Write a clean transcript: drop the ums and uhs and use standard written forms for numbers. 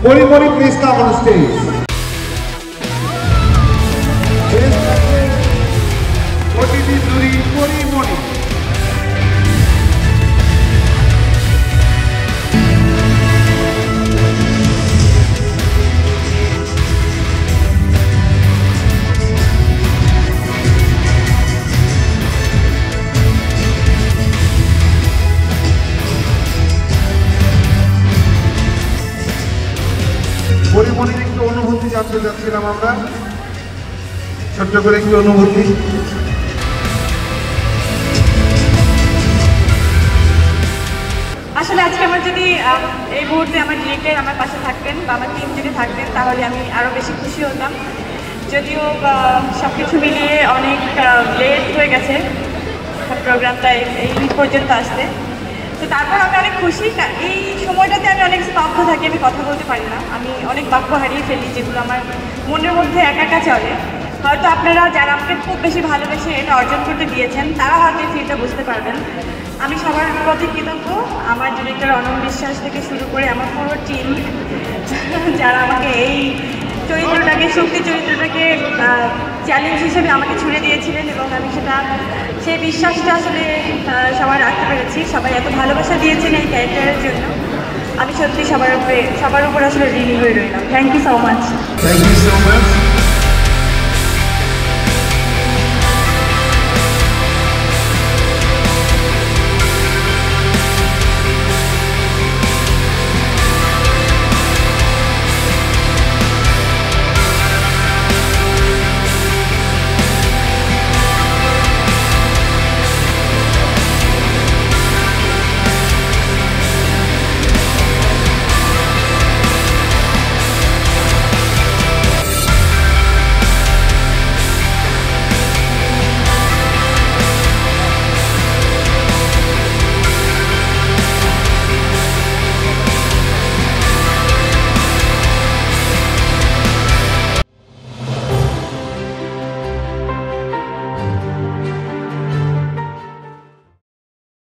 Puri Puri, please come on stage. OTT Suri, Puri Puri. পরিমণির একটু অনুভূতি জানতে চাচ্ছিলাম আমরা, ছোট্ট করে একটু অনুভূতি। আসলে আজকে আমার যদি এই মুহূর্তে আমার ডিরেক্টর আমার পাশে থাকতেন বা আমার টিম যদি থাকতেন তাহলে আমি আরও বেশি খুশি হতাম। যদিও সব কিছু মিলিয়ে অনেক লেট হয়ে গেছে প্রোগ্রামটা এই পর্যন্ত আসতে, তো তারপর আমি অনেক খুশি। এই সময়টাতে আমি অনেক স্তব্ধ থাকি, আমি কথা বলতে পারি না, আমি অনেক বাক্য হারিয়ে ফেলি যেগুলো আমার মনের মধ্যে একা একা চলে। হয়তো আপনারা যারা আমাকে খুব বেশি ভালোবেসে এটা অর্জন করতে দিয়েছেন তারা হয়তো এই ফিলটা বুঝতে পারবেন। আমি সবার প্রতি কৃতজ্ঞ, আমার ডিরেক্টর অনম বিশ্বাস থেকে শুরু করে আমার পুরো টিম যারা আমাকে এই চরিত্রটাকে, শক্তি চরিত্রটাকে চ্যালেঞ্জ হিসেবে আমাকে ছুড়ে দিয়েছিলেন এবং আমি সেই বিশ্বাসটা আসলে সবাই রাখতে পেরেছি। সবাই এত ভালোবাসা দিয়েছেন এই ক্যারেক্টারের জন্য, আমি সত্যি সবার উপর আসলে ঋণী হয়ে রইলাম। Thank you so much. Thank you so much.